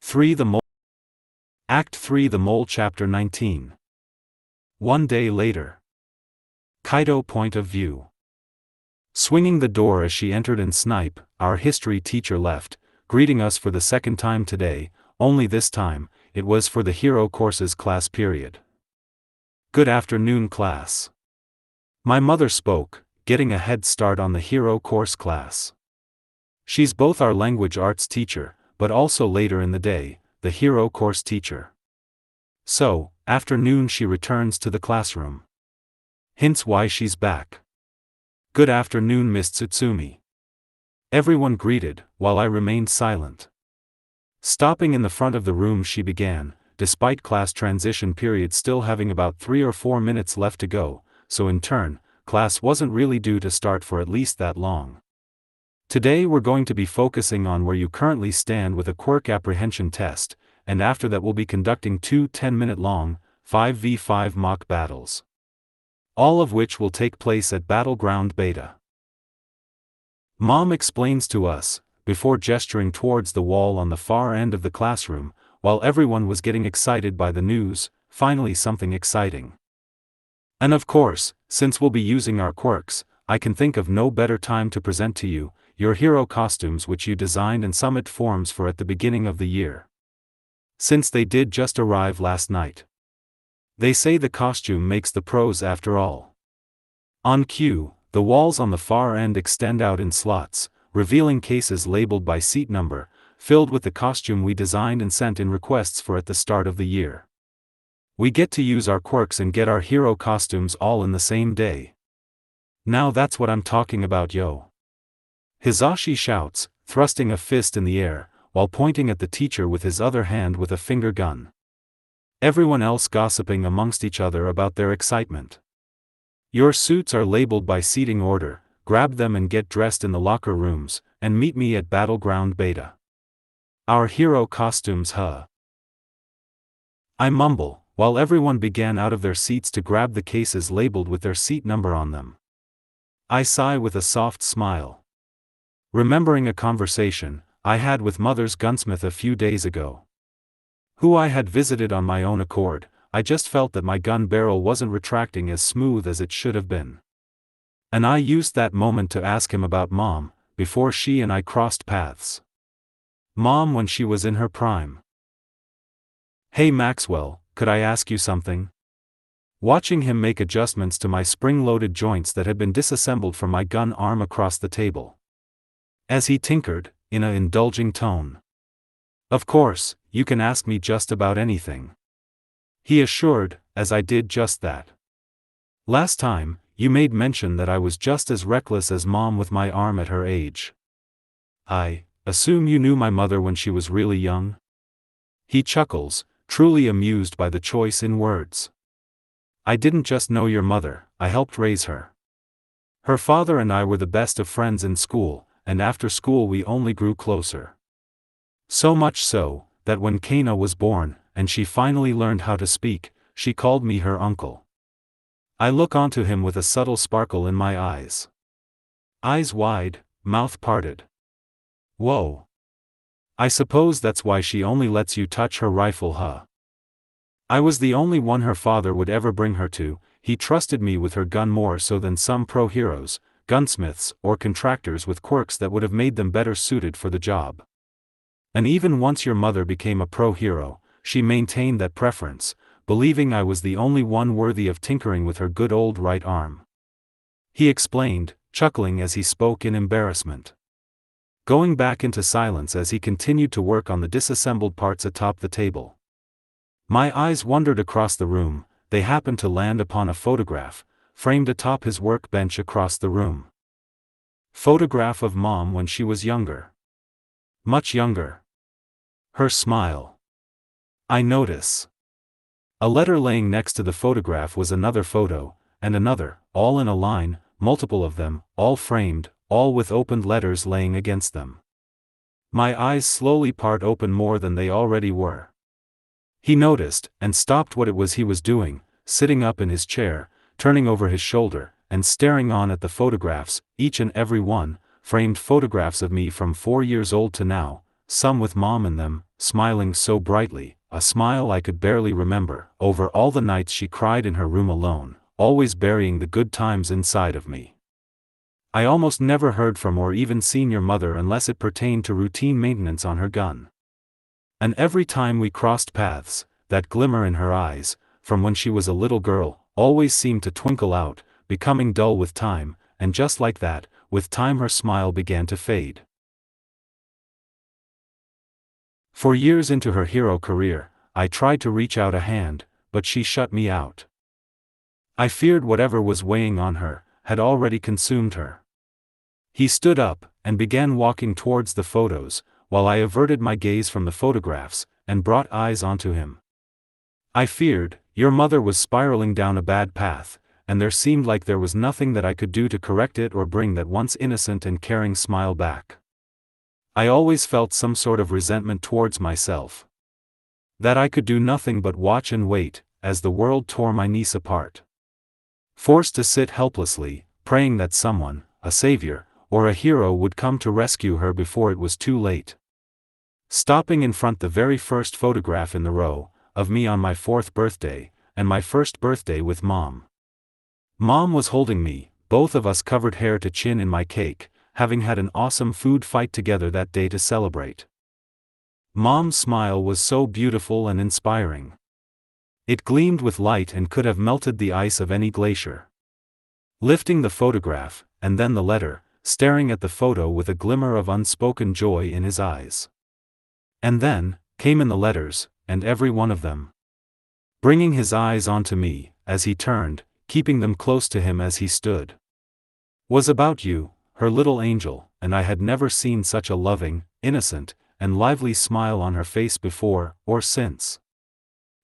3 The Mole Act 3 The Mole Chapter 19. One day later. Kaido point of view. Swinging the door as she entered and Snipe, our history teacher left, greeting us for the second time today, only this time, it was for the Hero Courses class period. Good afternoon class. My mother spoke, getting a head start on the Hero Course class. She's both our language arts teacher, but also later in the day, the Hero Course teacher. So, afternoon she returns to the classroom. Hints why she's back. Good afternoon Miss Tsutsumi. Everyone greeted, while I remained silent. Stopping in the front of the room she began, despite class transition period still having about 3 or 4 minutes left to go, so in turn, class wasn't really due to start for at least that long. Today we're going to be focusing on where you currently stand with a quirk apprehension test, and after that we'll be conducting 2 10-minute long, 5v5 mock battles. All of which will take place at Battleground Beta. Mom explains to us, before gesturing towards the wall on the far end of the classroom, while everyone was getting excited by the news, finally something exciting. And of course, since we'll be using our quirks, I can think of no better time to present to you, your hero costumes which you designed and submit forms for at the beginning of the year. Since they did just arrive last night. They say the costume makes the pros after all. On cue, the walls on the far end extend out in slots, revealing cases labeled by seat number, filled with the costume we designed and sent in requests for at the start of the year. We get to use our quirks and get our hero costumes all in the same day. Now that's what I'm talking about, yo. Hizashi shouts, thrusting a fist in the air, while pointing at the teacher with his other hand with a finger gun. Everyone else gossiping amongst each other about their excitement. Your suits are labeled by seating order, grab them and get dressed in the locker rooms, and meet me at Battleground Beta. Our hero costumes, huh? I mumble, while everyone began out of their seats to grab the cases labeled with their seat number on them. I sigh with a soft smile. Remembering a conversation I had with Mother's gunsmith a few days ago, who I had visited on my own accord. I just felt that my gun barrel wasn't retracting as smooth as it should have been. And I used that moment to ask him about Mom, before she and I crossed paths. Mom when she was in her prime. Hey Maxwell, could I ask you something? Watching him make adjustments to my spring-loaded joints that had been disassembled from my gun arm across the table. As he tinkered, in an indulging tone. Of course, you can ask me just about anything. He assured, as I did just that. Last time, you made mention that I was just as reckless as Mom with my arm at her age. I assume you knew my mother when she was really young? He chuckles, truly amused by the choice in words. I didn't just know your mother, I helped raise her. Her father and I were the best of friends in school, and after school we only grew closer. So much so, that when Kaina was born, and she finally learned how to speak, she called me her uncle. I look onto him with a subtle sparkle in my eyes. Eyes wide, mouth parted. Whoa. I suppose that's why she only lets you touch her rifle, huh? I was the only one her father would ever bring her to. He trusted me with her gun more so than some pro heroes, gunsmiths, or contractors with quirks that would have made them better suited for the job. And even once your mother became a pro hero, she maintained that preference, believing I was the only one worthy of tinkering with her good old right arm. He explained, chuckling as he spoke in embarrassment. Going back into silence as he continued to work on the disassembled parts atop the table. My eyes wandered across the room. They happened to land upon a photograph, framed atop his workbench across the room. Photograph of Mom when she was younger. Much younger. Her smile. I notice. A letter laying next to the photograph was another photo, and another, all in a line, multiple of them, all framed, all with opened letters laying against them. My eyes slowly part open more than they already were. He noticed, and stopped what it was he was doing, sitting up in his chair, turning over his shoulder, and staring on at the photographs, each and every one, framed photographs of me from 4 years old to now, some with mom in them, smiling so brightly, a smile I could barely remember, over all the nights she cried in her room alone, always burying the good times inside of me. I almost never heard from or even seen your mother unless it pertained to routine maintenance on her gun. And every time we crossed paths, that glimmer in her eyes, from when she was a little girl, always seemed to twinkle out, becoming dull with time, and just like that, with time her smile began to fade. For years into her hero career, I tried to reach out a hand, but she shut me out. I feared whatever was weighing on her had already consumed her. He stood up, and began walking towards the photos, while I averted my gaze from the photographs, and brought eyes onto him. I feared, your mother was spiraling down a bad path, and there seemed like there was nothing that I could do to correct it or bring that once innocent and caring smile back. I always felt some sort of resentment towards myself. That I could do nothing but watch and wait, as the world tore my niece apart. Forced to sit helplessly, praying that someone, a savior, or a hero would come to rescue her before it was too late. Stopping in front the very first photograph in the row, of me on my 4th birthday, and my first birthday with Mom. Mom was holding me, both of us covered hair to chin in my cake, having had an awesome food fight together that day to celebrate. Mom's smile was so beautiful and inspiring. It gleamed with light and could have melted the ice of any glacier. Lifting the photograph, and then the letter, staring at the photo with a glimmer of unspoken joy in his eyes. And then, came in the letters, and every one of them. Bringing his eyes onto me, as he turned, keeping them close to him as he stood. Was about you, her little angel, and I had never seen such a loving, innocent, and lively smile on her face before, or since.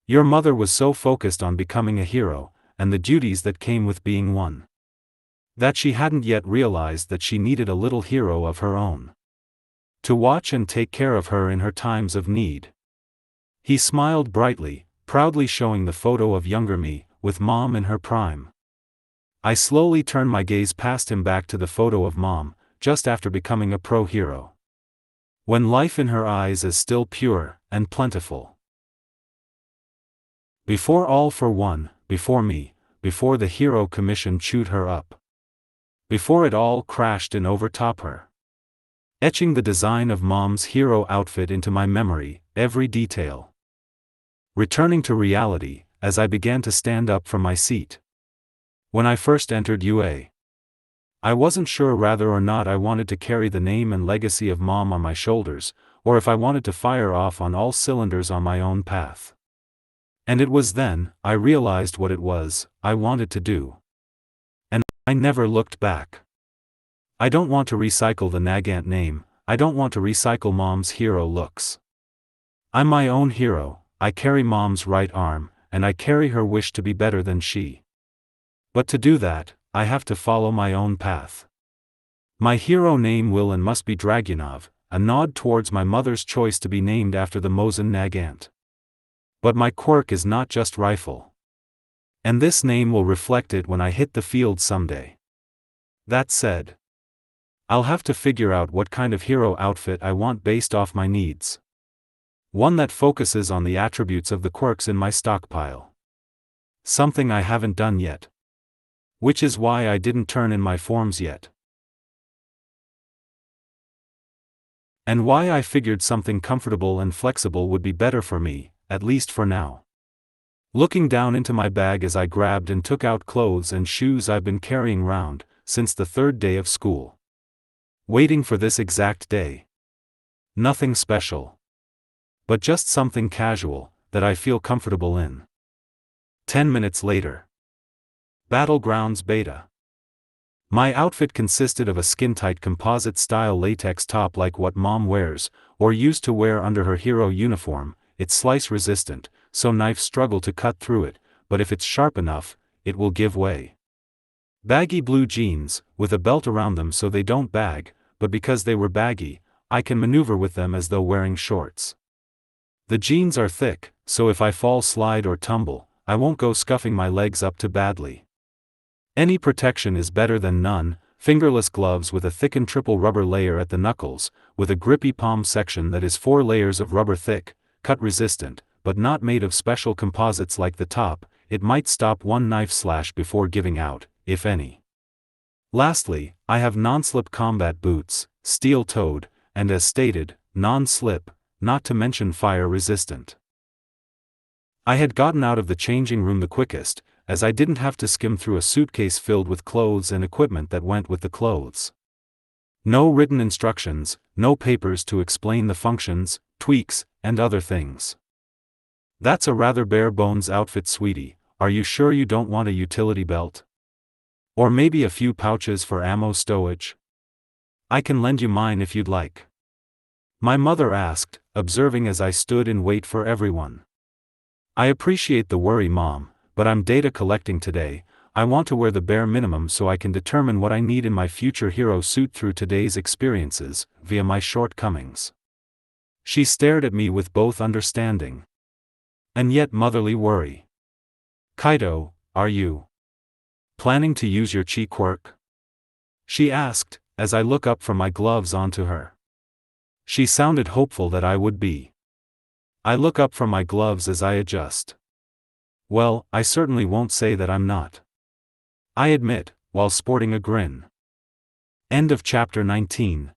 Your mother was so focused on becoming a hero, and the duties that came with being one, that she hadn't yet realized that she needed a little hero of her own, to watch and take care of her in her times of need. He smiled brightly, proudly showing the photo of younger me, with Mom in her prime. I slowly turned my gaze past him back to the photo of Mom, just after becoming a pro hero. When life in her eyes is still pure, and plentiful. Before all for one, before me, before the hero commission chewed her up. Before it all crashed and overtop her. Etching the design of Mom's hero outfit into my memory, every detail. Returning to reality, as I began to stand up from my seat. When I first entered UA, I wasn't sure whether or not I wanted to carry the name and legacy of Mom on my shoulders, or if I wanted to fire off on all cylinders on my own path. And it was then I realized what it was I wanted to do. And I never looked back. I don't want to recycle the Nagant name, I don't want to recycle Mom's hero looks. I'm my own hero, I carry Mom's right arm, and I carry her wish to be better than she. But to do that, I have to follow my own path. My hero name will and must be Dragunov, a nod towards my mother's choice to be named after the Mosin Nagant. But my quirk is not just rifle. And this name will reflect it when I hit the field someday. That said, I'll have to figure out what kind of hero outfit I want based off my needs. One that focuses on the attributes of the quirks in my stockpile. Something I haven't done yet. Which is why I didn't turn in my forms yet. And why I figured something comfortable and flexible would be better for me, at least for now. Looking down into my bag as I grabbed and took out clothes and shoes I've been carrying round, since the 3rd day of school. Waiting for this exact day. Nothing special. But just something casual, that I feel comfortable in. 10 minutes later. Battlegrounds Beta. My outfit consisted of a skin-tight composite-style latex top like what Mom wears, or used to wear under her hero uniform. It's slice-resistant, so knives struggle to cut through it, but if it's sharp enough, it will give way. Baggy blue jeans, with a belt around them so they don't bag, but because they were baggy, I can maneuver with them as though wearing shorts. The jeans are thick, so if I fall, slide or tumble, I won't go scuffing my legs up too badly. Any protection is better than none, fingerless gloves with a thickened triple rubber layer at the knuckles, with a grippy palm section that is 4 layers of rubber thick, cut resistant, but not made of special composites like the top. It might stop one knife slash before giving out, if any. Lastly, I have non-slip combat boots, steel-toed, and as stated, non-slip, not to mention fire-resistant. I had gotten out of the changing room the quickest, as I didn't have to skim through a suitcase filled with clothes and equipment that went with the clothes. No written instructions, no papers to explain the functions, tweaks, and other things. That's a rather bare-bones outfit, sweetie. Are you sure you don't want a utility belt? Or maybe a few pouches for ammo stowage? I can lend you mine if you'd like. My mother asked, observing as I stood in wait for everyone. I appreciate the worry, Mom, but I'm data collecting today. I want to wear the bare minimum so I can determine what I need in my future hero suit through today's experiences, via my shortcomings. She stared at me with both understanding and yet motherly worry. Kaito, are you planning to use your chi quirk? She asked, as I look up from my gloves onto her. She sounded hopeful that I would be. I look up from my gloves as I adjust. Well, I certainly won't say that I'm not. I admit, while sporting a grin. End of chapter 19.